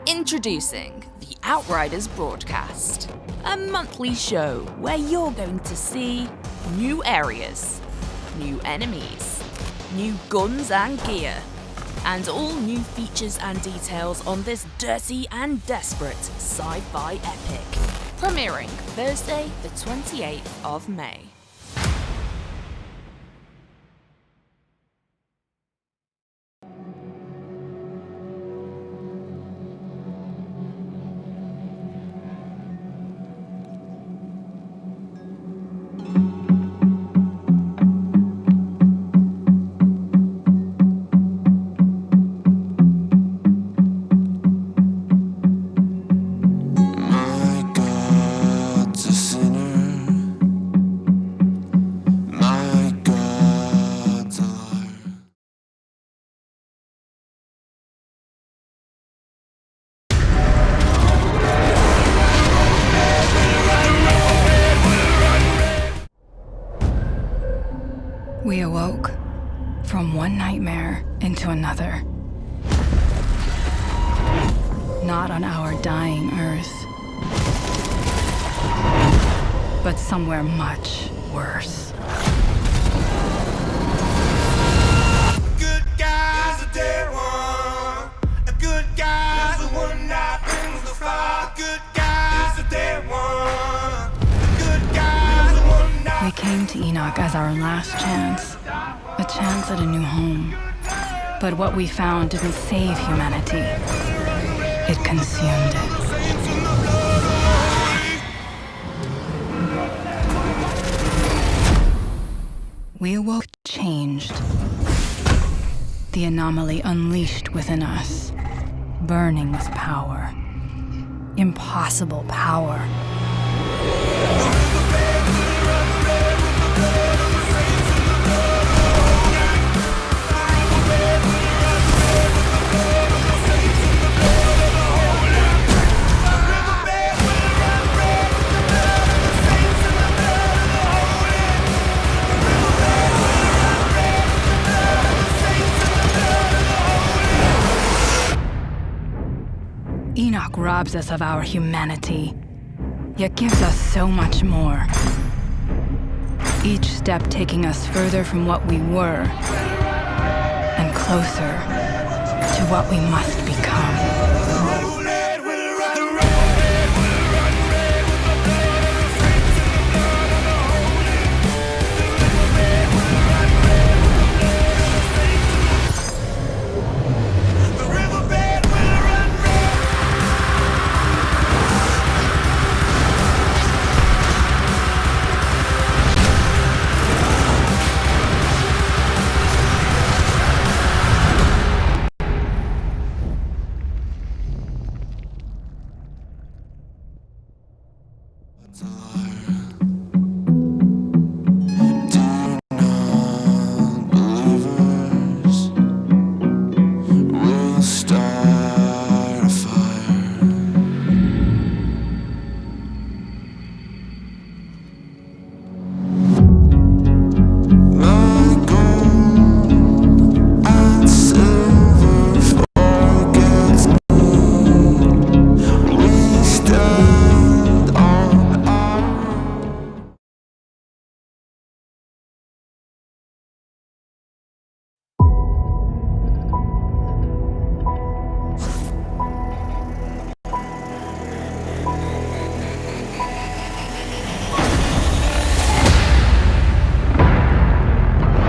Introducing the Outriders broadcast, a monthly show where you're going to see new areas, new enemies, new guns and gear, and all new features and details on this dirty and desperate sci-fi epic. Premiering Thursday, the 28th of May. We awoke from one nightmare into another. Not on our dying Earth, but somewhere much worse. Good guy's a dead one. A good guy's the one that brings the fire. Good guy's a dead one. A good guy's the one that... We came to Enoch as our last chance. A chance at a new home. But what we found didn't save humanity. It consumed it. We awoke changed. The anomaly unleashed within us, burning with power. Impossible power. Enoch robs us of our humanity, yet gives us so much more. Each step taking us further from what we were, and closer to what we must become.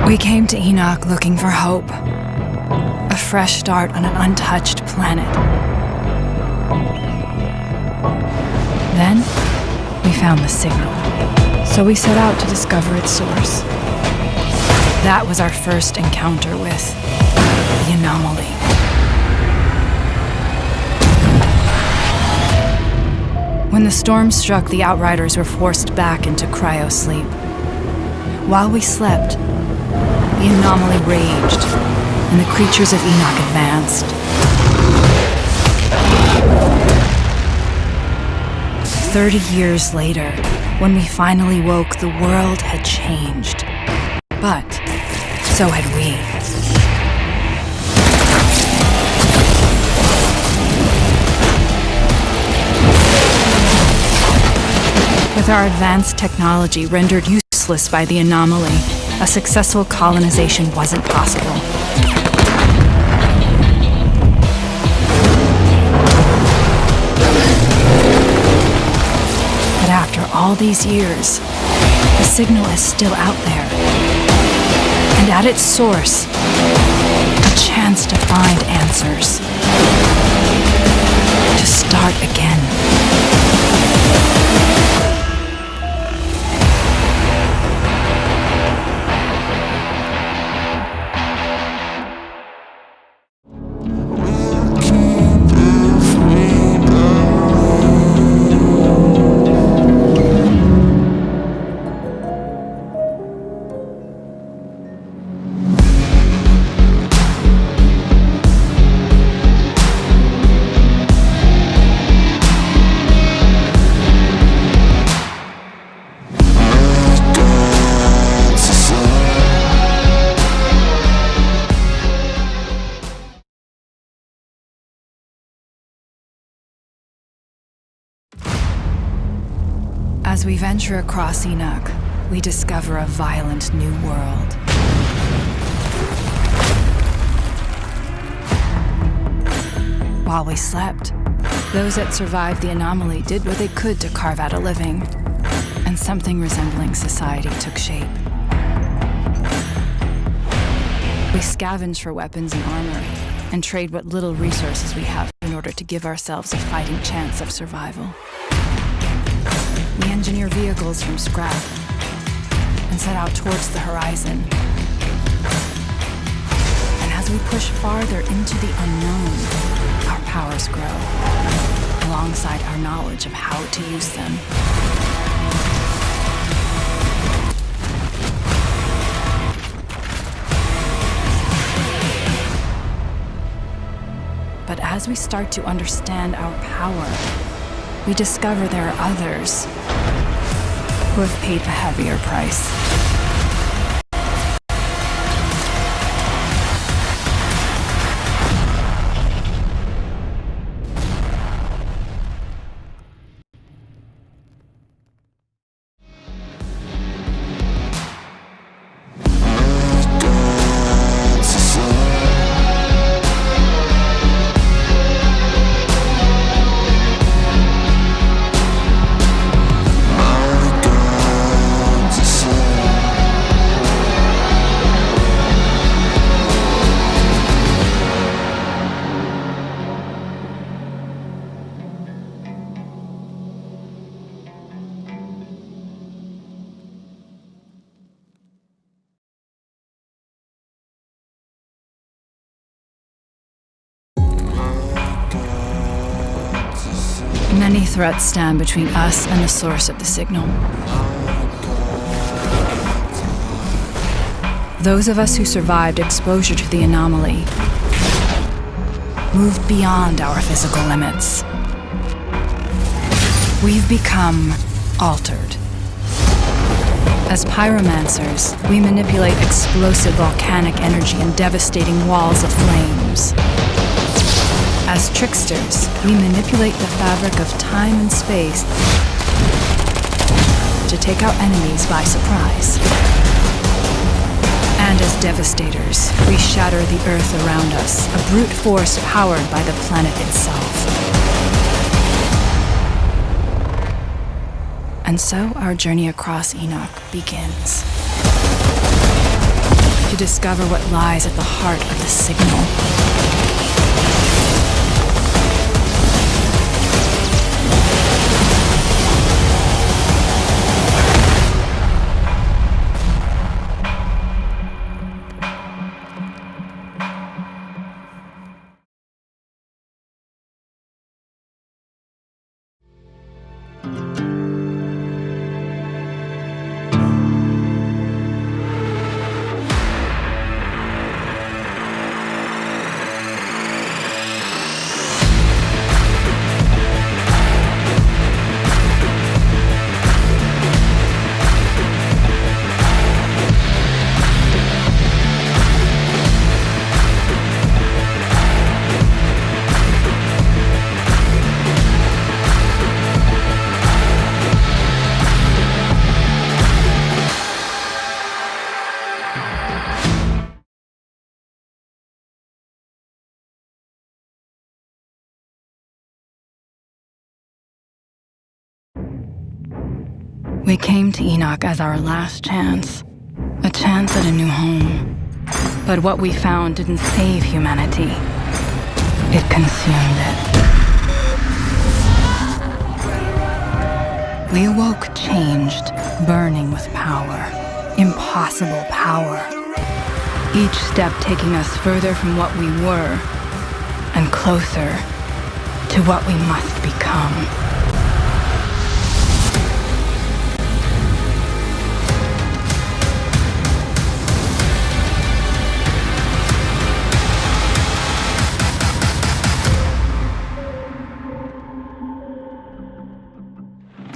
We came to Enoch looking for hope. A fresh start on an untouched planet. Then, we found the signal. So we set out to discover its source. That was our first encounter with the anomaly. When the storm struck, the Outriders were forced back into cryo-sleep. While we slept, the anomaly raged, and the creatures of Enoch advanced. 30 years later, when we finally woke, the world had changed. But so had we. With our advanced technology rendered useless by the anomaly, a successful colonization wasn't possible. But after all these years, the signal is still out there. And at its source, a chance to find answers. To start again. As we venture across Enoch, we discover a violent new world. While we slept, those that survived the anomaly did what they could to carve out a living, and something resembling society took shape. We scavenge for weapons and armor, and trade what little resources we have in order to give ourselves a fighting chance of survival. We engineer vehicles from scrap and set out towards the horizon. And as we push farther into the unknown, our powers grow, alongside our knowledge of how to use them. But as we start to understand our power, we discover there are others who have paid a heavier price. Many threats stand between us and the source of the signal. Those of us who survived exposure to the anomaly moved beyond our physical limits. We've become altered. As pyromancers, we manipulate explosive volcanic energy and devastating walls of flames. As tricksters, we manipulate the fabric of time and space to take our enemies by surprise. And as devastators, we shatter the earth around us, a brute force powered by the planet itself. And so our journey across Enoch begins. To discover what lies at the heart of the signal. We came to Enoch as our last chance. A chance at a new home. But what we found didn't save humanity. It consumed it. We awoke changed, burning with power. Impossible power. Each step taking us further from what we were, and closer to what we must become.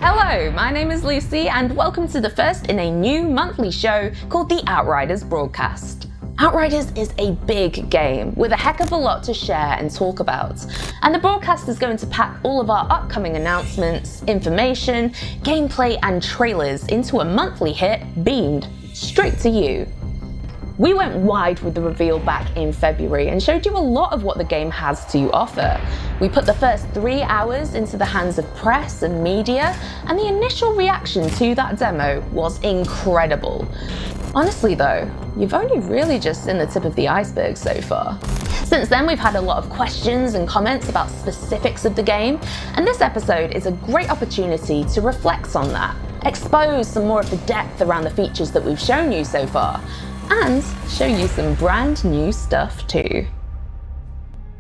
Hello, my name is Lucy and welcome to the first in a new monthly show called the Outriders broadcast. Outriders is a big game with a heck of a lot to share and talk about, and the broadcast is going to pack all of our upcoming announcements, information, gameplay and trailers into a monthly hit beamed straight to you. We went wide with the reveal back in February and showed you a lot of what the game has to offer. We put the first 3 hours into the hands of press and media, and the initial reaction to that demo was incredible. Honestly though, you've only really just seen the tip of the iceberg so far. Since then, we've had a lot of questions and comments about specifics of the game, and this episode is a great opportunity to reflect on that, expose some more of the depth around the features that we've shown you so far, and show you some brand new stuff too.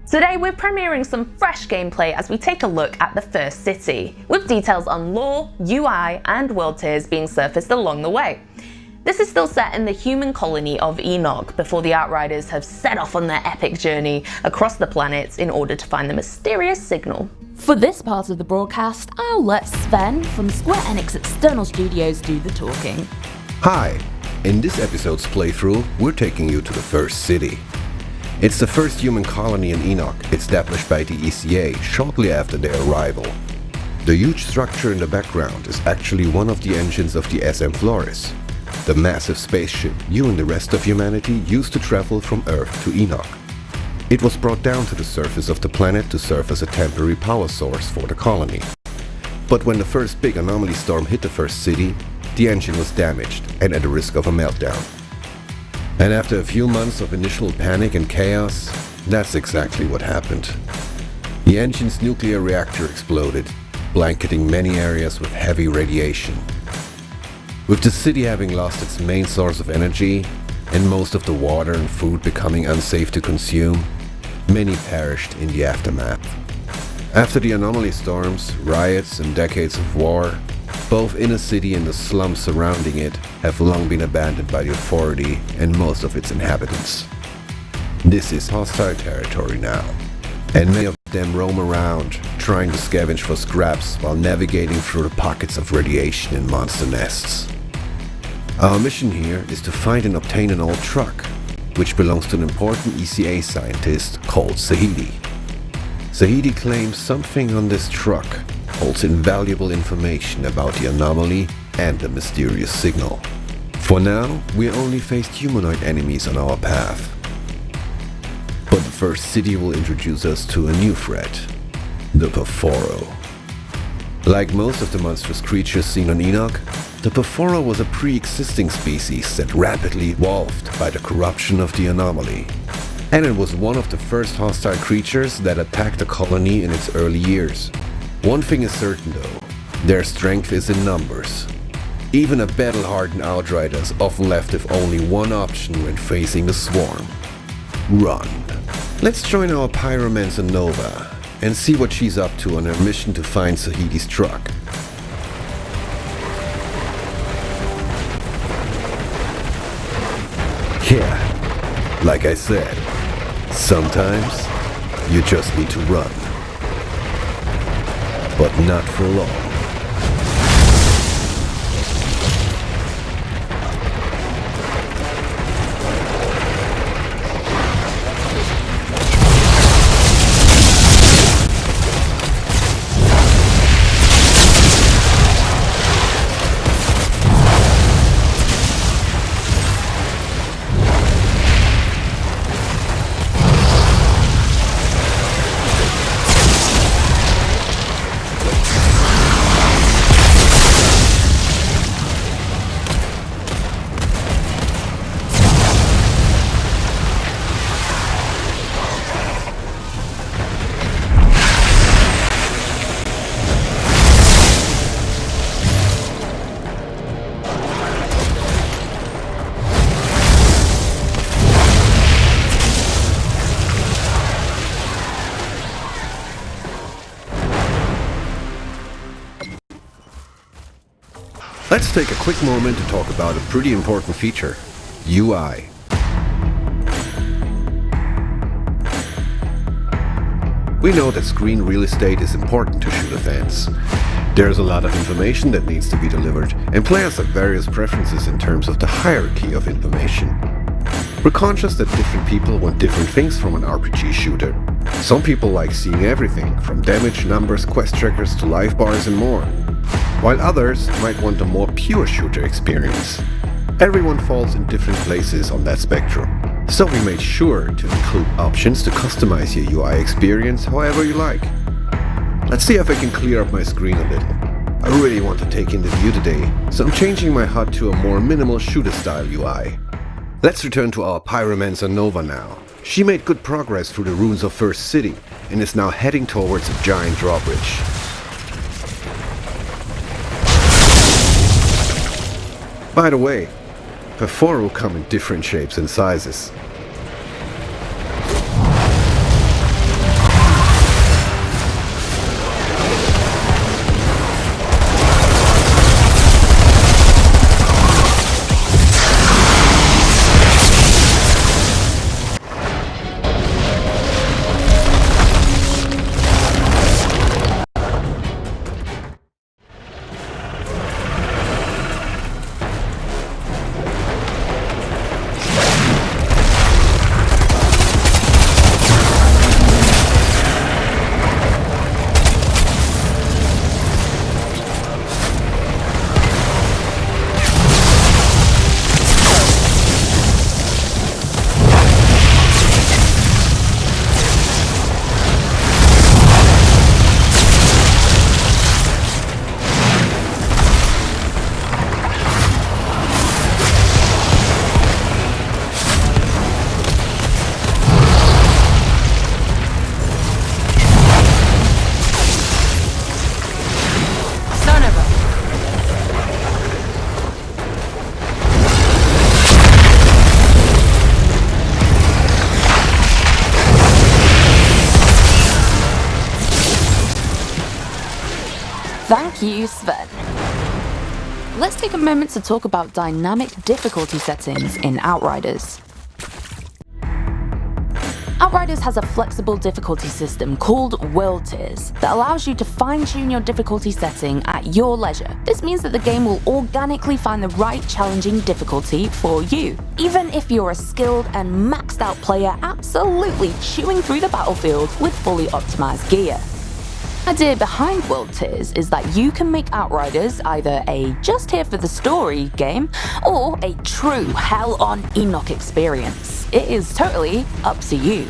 Today we're premiering some fresh gameplay as we take a look at the first city, with details on lore, UI and world tiers being surfaced along the way. This is still set in the human colony of Enoch before the Outriders have set off on their epic journey across the planet in order to find the mysterious signal. For this part of the broadcast, I'll let Sven from Square Enix External Studios do the talking. Hi! In this episode's playthrough, we're taking you to the first city. It's the first human colony in Enoch, established by the ECA shortly after their arrival. The huge structure in the background is actually one of the engines of the SM Floris, the massive spaceship you and the rest of humanity used to travel from Earth to Enoch. It was brought down to the surface of the planet to serve as a temporary power source for the colony. But when the first big anomaly storm hit the first city, the engine was damaged and at the risk of a meltdown. And after a few months of initial panic and chaos, that's exactly what happened. The engine's nuclear reactor exploded, blanketing many areas with heavy radiation. With the city having lost its main source of energy, and most of the water and food becoming unsafe to consume, many perished in the aftermath. After the anomaly storms, riots and decades of war, both inner city and the slums surrounding it have long been abandoned by the authority and most of its inhabitants. This is hostile territory now, and many of them roam around, trying to scavenge for scraps while navigating through the pockets of radiation and monster nests. Our mission here is to find and obtain an old truck, which belongs to an important ECA scientist called Zahedi. Zahedi claims something on this truck holds invaluable information about the anomaly and the mysterious signal. For now, we only faced humanoid enemies on our path. But the first city will introduce us to a new threat, the Perforo. Like most of the monstrous creatures seen on Enoch, the Perforo was a pre-existing species that rapidly evolved by the corruption of the anomaly. And it was one of the first hostile creatures that attacked the colony in its early years. One thing is certain though, their strength is in numbers. Even a battle-hardened Outrider is often left with only one option when facing the swarm: run. Let's join our pyromancer Nova and see what she's up to on her mission to find Zahedi's truck. Yeah, like I said, sometimes you just need to run. But not for long. Let's take a quick moment to talk about a pretty important feature, UI. We know that screen real estate is important to shooter fans. There's a lot of information that needs to be delivered, and players have various preferences in terms of the hierarchy of information. We're conscious that different people want different things from an RPG shooter. Some people like seeing everything, from damage, numbers, quest trackers to life bars and more, while others might want a more pure shooter experience. Everyone falls in different places on that spectrum, so we made sure to include options to customize your UI experience however you like. Let's see if I can clear up my screen a little. I really want to take in the view today, so I'm changing my HUD to a more minimal shooter style UI. Let's return to our Pyromancer Nova now. She made good progress through the ruins of First City and is now heading towards a giant drawbridge. By the way, her 4 will come in different shapes and sizes. Thank you, Sven. Let's take a moment to talk about dynamic difficulty settings in Outriders. Outriders has a flexible difficulty system called World Tiers that allows you to fine-tune your difficulty setting at your leisure. This means that the game will organically find the right challenging difficulty for you, even if you're a skilled and maxed out player absolutely chewing through the battlefield with fully optimized gear. The idea behind World Tiers is that you can make Outriders either a just here for the story game or a true Hell on Enoch experience. It is totally up to you.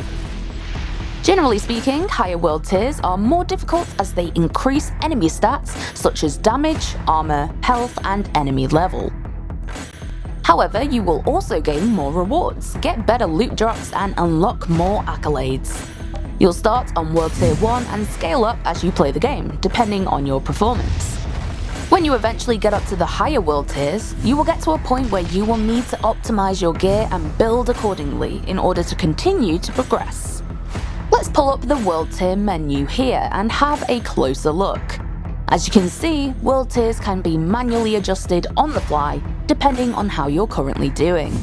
Generally speaking, higher World Tiers are more difficult as they increase enemy stats such as damage, armor, health, and enemy level. However, you will also gain more rewards, get better loot drops, and unlock more accolades. You'll start on World Tier 1 and scale up as you play the game, depending on your performance. When you eventually get up to the higher World Tiers, you will get to a point where you will need to optimize your gear and build accordingly in order to continue to progress. Let's pull up the World Tier menu here and have a closer look. As you can see, World Tiers can be manually adjusted on the fly, depending on how you're currently doing.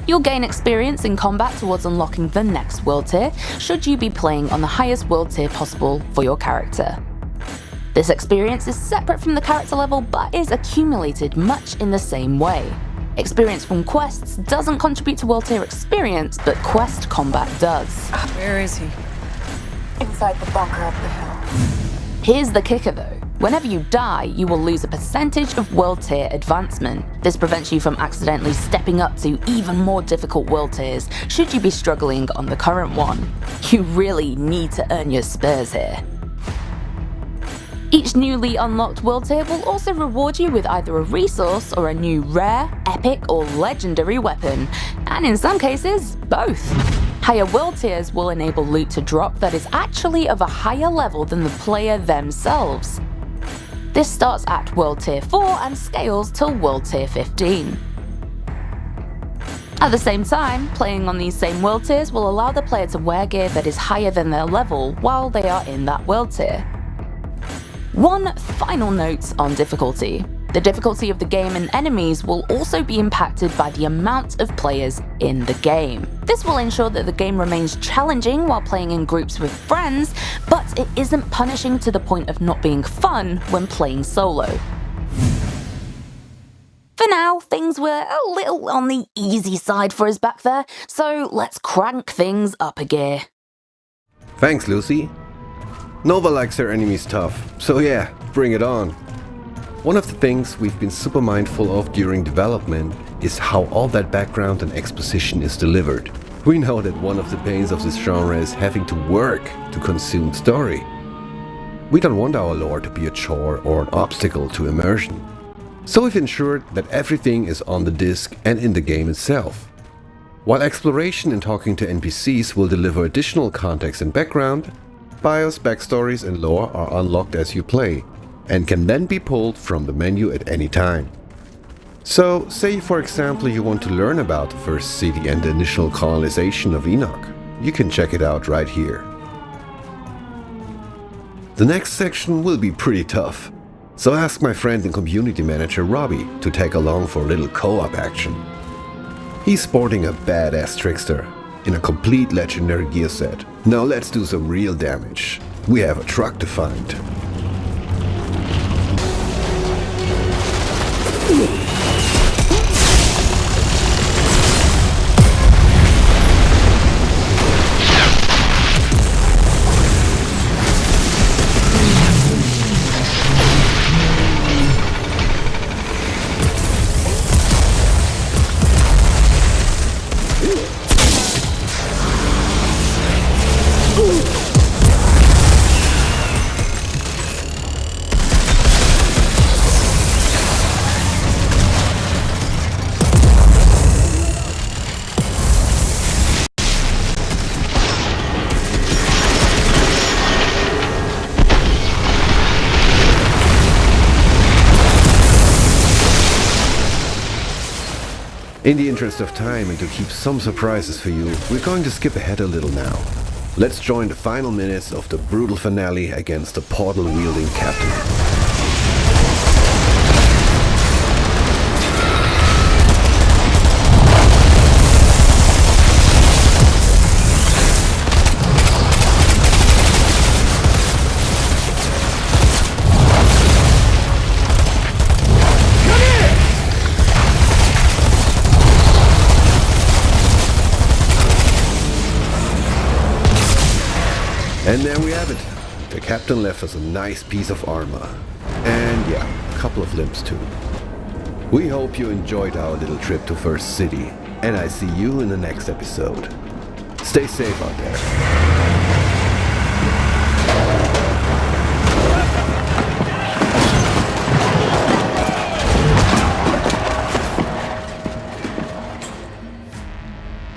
You'll gain experience in combat towards unlocking the next World Tier, should you be playing on the highest World Tier possible for your character. This experience is separate from the character level but is accumulated much in the same way. Experience from quests doesn't contribute to World Tier experience, but quest combat does. Where is he? Inside the bunker up the hill. Here's the kicker though. Whenever you die, you will lose a percentage of World Tier advancement. This prevents you from accidentally stepping up to even more difficult World Tiers should you be struggling on the current one. You really need to earn your spurs here. Each newly unlocked World Tier will also reward you with either a resource or a new rare, epic, or legendary weapon, and in some cases, both. Higher World Tiers will enable loot to drop that is actually of a higher level than the player themselves. This starts at World Tier 4 and scales till World Tier 15. At the same time, playing on these same World Tiers will allow the player to wear gear that is higher than their level while they are in that World Tier. One final note on difficulty. The difficulty of the game and enemies will also be impacted by the amount of players in the game. This will ensure that the game remains challenging while playing in groups with friends, but it isn't punishing to the point of not being fun when playing solo. For now, things were a little on the easy side for us back there, so let's crank things up a gear. Thanks, Lucy. Nova likes her enemies tough, so yeah, bring it on. One of the things we've been super mindful of during development is how all that background and exposition is delivered. We know that one of the pains of this genre is having to work to consume story. We don't want our lore to be a chore or an obstacle to immersion. So we've ensured that everything is on the disc and in the game itself. While exploration and talking to NPCs will deliver additional context and background, BIOS, backstories and lore are unlocked as you play, and can then be pulled from the menu at any time. So, say for example you want to learn about the first city and the initial colonization of Enoch. You can check it out right here. The next section will be pretty tough, so ask my friend and community manager Robbie to tag along for a little co-op action. He's sporting a badass Trickster in a complete legendary gear set. Now let's do some real damage. We have a truck to find. In the interest of time and to keep some surprises for you, we're going to skip ahead a little now. Let's join the final minutes of the brutal finale against the portal-wielding captain. And there we have it. The captain left us a nice piece of armor. And yeah, a couple of limbs too. We hope you enjoyed our little trip to First City, and I see you in the next episode. Stay safe out there.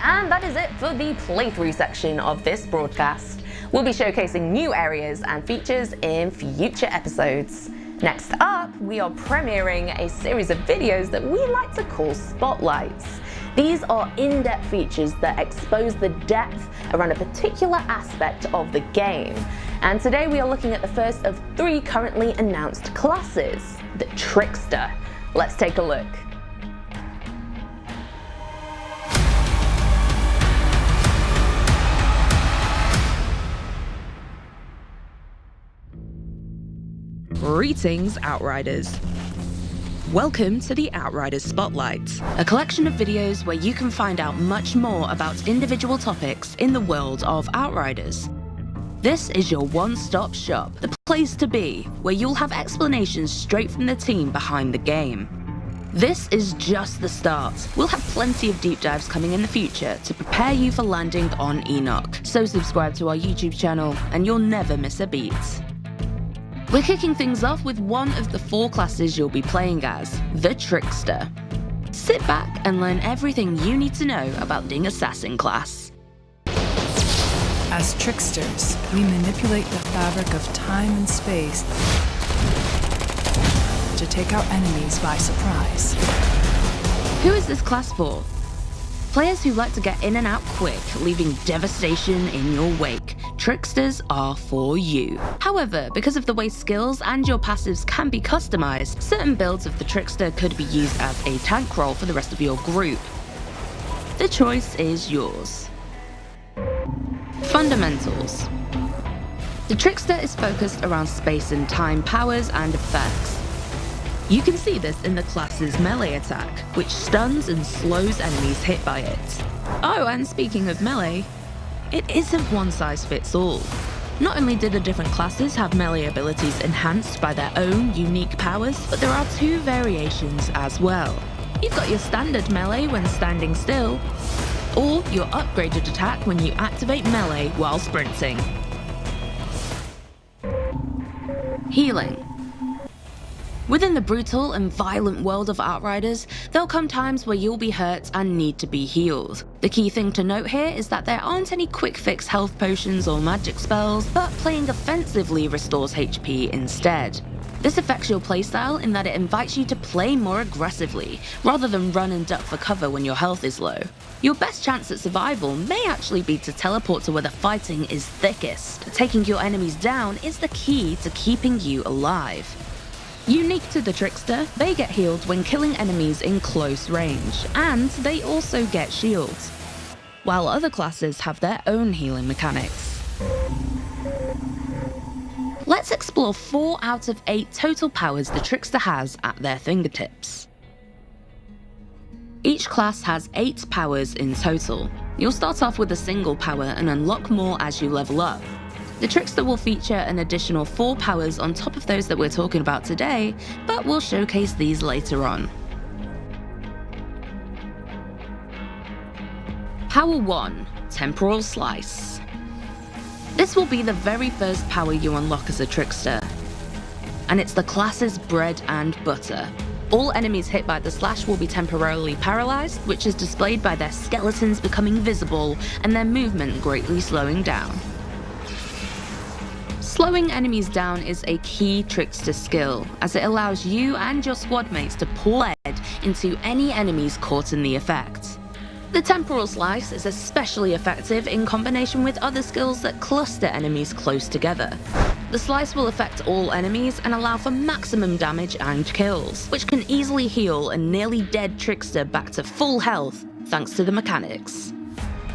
And that is it for the playthrough section of this broadcast. We'll be showcasing new areas and features in future episodes. Next up, we are premiering a series of videos that we like to call Spotlights. These are in-depth features that expose the depth around a particular aspect of the game. And today we are looking at the first of 3 currently announced classes, the Trickster. Let's take a look. Greetings, Outriders. Welcome to the Outriders Spotlight, a collection of videos where you can find out much more about individual topics in the world of Outriders. This is your one-stop shop, the place to be, where you'll have explanations straight from the team behind the game. This is just the start. We'll have plenty of deep dives coming in the future to prepare you for landing on Enoch, so subscribe to our YouTube channel and you'll never miss a beat. We're kicking things off with one of the 4 classes you'll be playing as, the Trickster. Sit back and learn everything you need to know about the assassin class. As tricksters, we manipulate the fabric of time and space to take our enemies by surprise. Who is this class for? Players who like to get in and out quick, leaving devastation in your wake. Tricksters are for you. However, because of the way skills and your passives can be customized, certain builds of the Trickster could be used as a tank role for the rest of your group. The choice is yours. Fundamentals. The Trickster is focused around space and time powers and effects. You can see this in the class's melee attack, which stuns and slows enemies hit by it. Oh, and speaking of melee, it isn't one size fits all. Not only do the different classes have melee abilities enhanced by their own unique powers, but there are 2 variations as well. You've got your standard melee when standing still, or your upgraded attack when you activate melee while sprinting. Healing. Within the brutal and violent world of Outriders, there'll come times where you'll be hurt and need to be healed. The key thing to note here is that there aren't any quick fix health potions or magic spells, but playing offensively restores HP instead. This affects your playstyle in that it invites you to play more aggressively, rather than run and duck for cover when your health is low. Your best chance at survival may actually be to teleport to where the fighting is thickest. Taking your enemies down is the key to keeping you alive. Unique to the Trickster, they get healed when killing enemies in close range, and they also get shields, while other classes have their own healing mechanics. Let's explore 4 out of 8 total powers the Trickster has at their fingertips. Each class has 8 powers in total. You'll start off with a single power and unlock more as you level up. The Trickster will feature an additional 4 powers on top of those that we're talking about today, but we'll showcase these later on. Power 1, Temporal Slice. This will be the very first power you unlock as a Trickster, and it's the class's bread and butter. All enemies hit by the slash will be temporarily paralyzed, which is displayed by their skeletons becoming visible and their movement greatly slowing down. Slowing enemies down is a key Trickster skill, as it allows you and your squad mates to pour lead into any enemies caught in the effect. The Temporal Slice is especially effective in combination with other skills that cluster enemies close together. The slice will affect all enemies and allow for maximum damage and kills, which can easily heal a nearly dead Trickster back to full health thanks to the mechanics.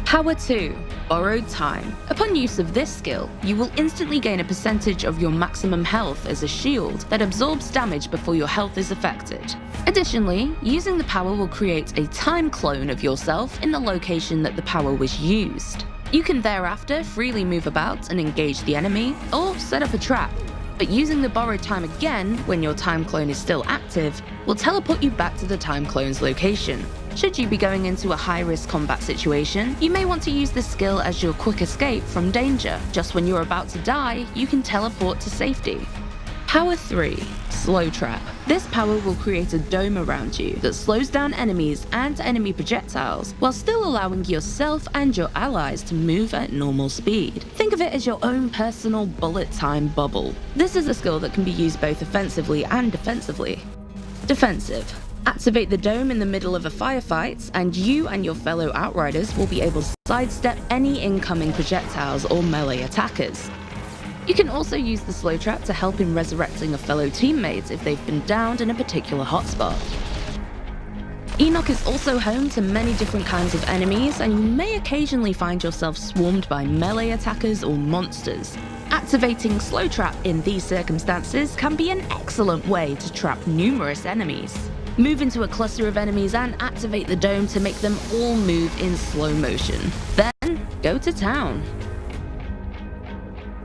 Power 2, Borrowed Time. Upon use of this skill, you will instantly gain a percentage of your maximum health as a shield that absorbs damage before your health is affected. Additionally, using the power will create a time clone of yourself in the location that the power was used. You can thereafter freely move about and engage the enemy, or set up a trap. But using the borrowed time again when your time clone is still active will teleport you back to the time clone's location. Should you be going into a high-risk combat situation, you may want to use this skill as your quick escape from danger. Just when you're about to die, you can teleport to safety. Power 3, Slow Trap. This power will create a dome around you that slows down enemies and enemy projectiles, while still allowing yourself and your allies to move at normal speed. Think of it as your own personal bullet time bubble. This is a skill that can be used both offensively and defensively. Defensive. Activate the dome in the middle of a firefight, and you and your fellow Outriders will be able to sidestep any incoming projectiles or melee attackers. You can also use the slow trap to help in resurrecting a fellow teammate if they've been downed in a particular hotspot. Enoch is also home to many different kinds of enemies, and you may occasionally find yourself swarmed by melee attackers or monsters. Activating slow trap in these circumstances can be an excellent way to trap numerous enemies. Move into a cluster of enemies and activate the dome to make them all move in slow motion. Then, go to town.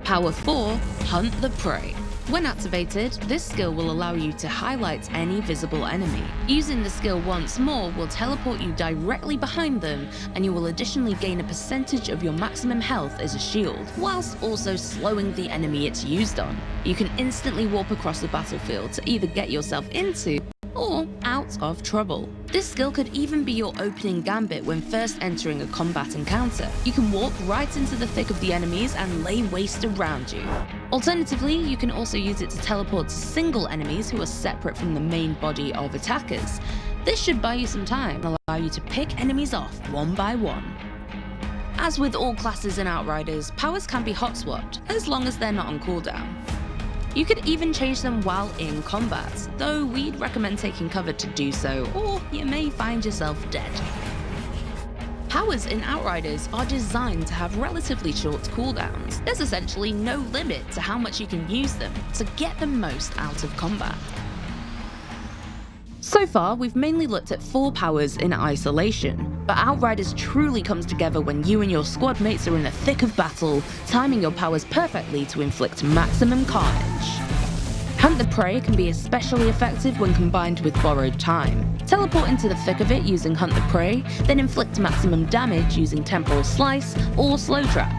Power 4, Hunt the Prey. When activated, this skill will allow you to highlight any visible enemy. Using the skill once more will teleport you directly behind them, and you will additionally gain a percentage of your maximum health as a shield, whilst also slowing the enemy it's used on. You can instantly warp across the battlefield to either get yourself into or out of trouble. This skill could even be your opening gambit when first entering a combat encounter. You can walk right into the thick of the enemies and lay waste around you. Alternatively, you can also use it to teleport to single enemies who are separate from the main body of attackers. This should buy you some time and allow you to pick enemies off one by one. As with all classes in Outriders, powers can be hot swapped, as long as they're not on cooldown. You could even change them while in combat, though we'd recommend taking cover to do so, or you may find yourself dead. Powers in Outriders are designed to have relatively short cooldowns. There's essentially no limit to how much you can use them to get the most out of combat. So far, we've mainly looked at 4 powers in isolation, but Outriders truly comes together when you and your squad mates are in the thick of battle, timing your powers perfectly to inflict maximum carnage. Hunt the Prey can be especially effective when combined with Borrowed Time. Teleport into the thick of it using Hunt the Prey, then inflict maximum damage using Temporal Slice or Slow Trap.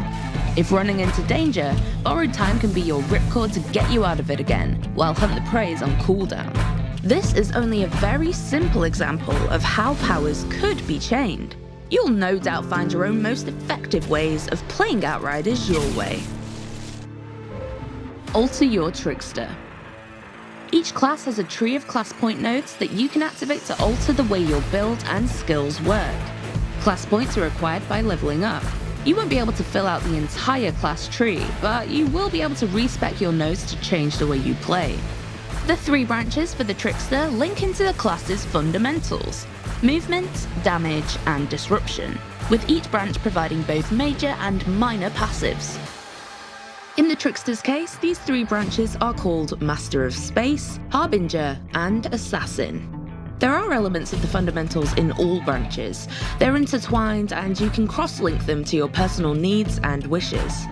If running into danger, Borrowed Time can be your ripcord to get you out of it again, while Hunt the Prey is on cooldown. This is only a very simple example of how powers could be chained. You'll no doubt find your own most effective ways of playing Outriders your way. Alter your Trickster. Each class has a tree of class point nodes that you can activate to alter the way your build and skills work. Class points are acquired by leveling up. You won't be able to fill out the entire class tree, but you will be able to respec your nodes to change the way you play. The 3 branches for the Trickster link into the class's fundamentals: movement, damage, and disruption, with each branch providing both major and minor passives. In the Trickster's case, these 3 branches are called Master of Space, Harbinger, and Assassin. There are elements of the fundamentals in all branches. They're intertwined, and you can cross-link them to your personal needs and wishes.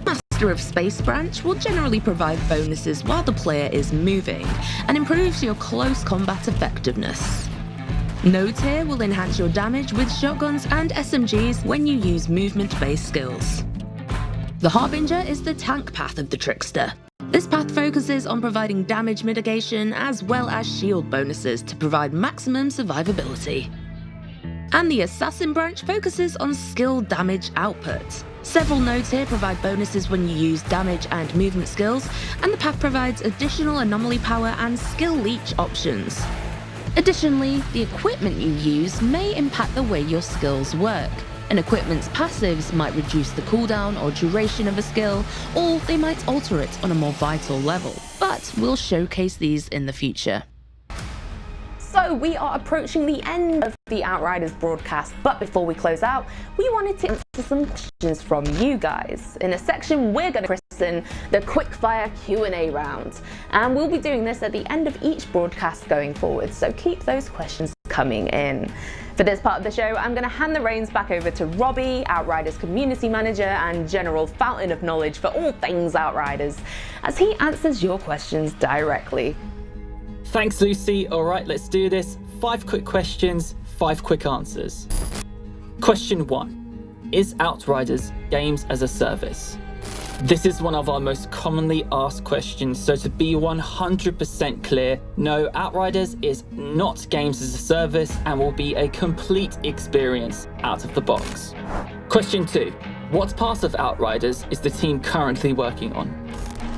Master of Space branch will generally provide bonuses while the player is moving, and improves your close combat effectiveness. Nodes here will enhance your damage with shotguns and SMGs when you use movement-based skills. The Harbinger is the tank path of the Trickster. This path focuses on providing damage mitigation as well as shield bonuses to provide maximum survivability. And the Assassin branch focuses on skill damage output. Several nodes here provide bonuses when you use damage and movement skills, and the path provides additional anomaly power and skill leech options. Additionally, the equipment you use may impact the way your skills work. An equipment's passives might reduce the cooldown or duration of a skill, or they might alter it on a more vital level, but we'll showcase these in the future. So we are approaching the end of the Outriders broadcast, but before we close out, we wanted to answer some questions from you guys in a section we're going to christen the Quickfire Q&A round. And we'll be doing this at the end of each broadcast going forward, so keep those questions coming in. For this part of the show, I'm going to hand the reins back over to Robbie, Outriders community manager and general fountain of knowledge for all things Outriders, as he answers your questions directly. Thanks, Lucy. All right, let's do this. 5 quick questions, 5 quick answers. Question 1. Is Outriders games as a service? This is one of our most commonly asked questions, so to be 100% clear, no, Outriders is not games as a service and will be a complete experience out of the box. Question 2. What part of Outriders is the team currently working on?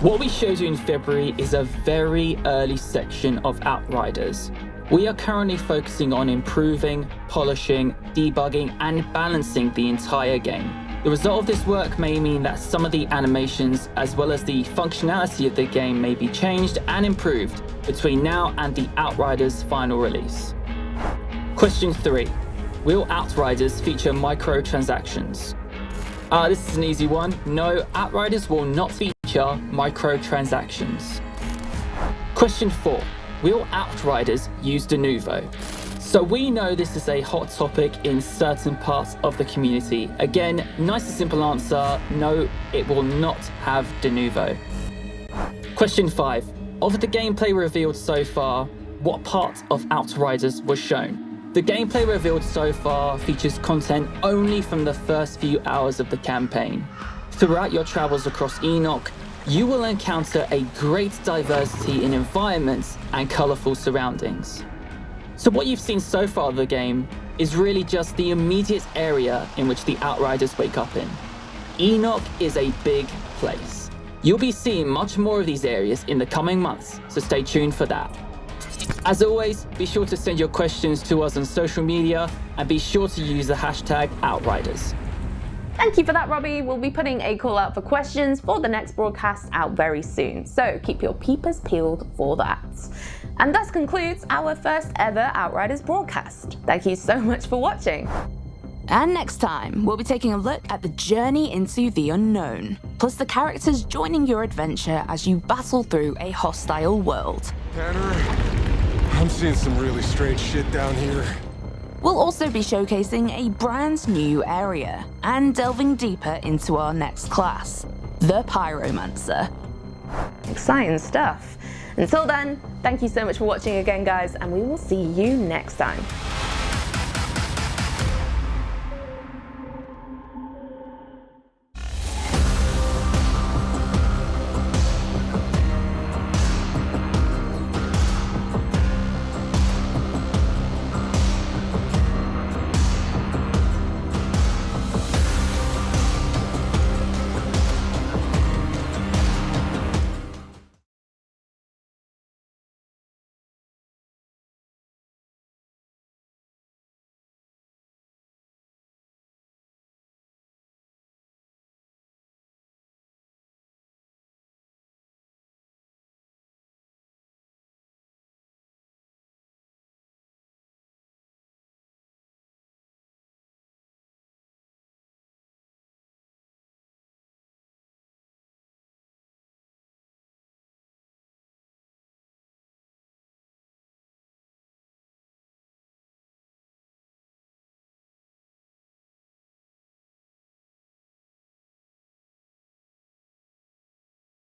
What we showed you in February is a very early section of Outriders. We are currently focusing on improving, polishing, debugging, and balancing the entire game. The result of this work may mean that some of the animations, as well as the functionality of the game, may be changed and improved between now and the Outriders final release. Question 3. Will Outriders feature microtransactions? This is an easy one. No, Outriders will not feature microtransactions. Question 4. Will Outriders use de novo? So we know this is a hot topic in certain parts of the community. Again, nice and simple answer, no, it will not have de novo. Question 5. Of the gameplay revealed so far, what part of Outriders was shown? The gameplay revealed so far features content only from the first few hours of the campaign. Throughout your travels across Enoch, you will encounter a great diversity in environments and colourful surroundings. So what you've seen so far of the game is really just the immediate area in which the Outriders wake up in. Enoch is a big place. You'll be seeing much more of these areas in the coming months, so stay tuned for that. As always, be sure to send your questions to us on social media and be sure to use the hashtag Outriders. Thank you for that, Robbie. We'll be putting a call out for questions for the next broadcast out very soon, so keep your peepers peeled for that. And thus concludes our first ever Outriders broadcast. Thank you so much for watching. And next time, we'll be taking a look at the journey into the unknown, plus the characters joining your adventure as you battle through a hostile world. Tanner, I'm seeing some really strange shit down here. We'll also be showcasing a brand new area and delving deeper into our next class, the Pyromancer. Exciting stuff. Until then, thank you so much for watching again, guys, and we will see you next time.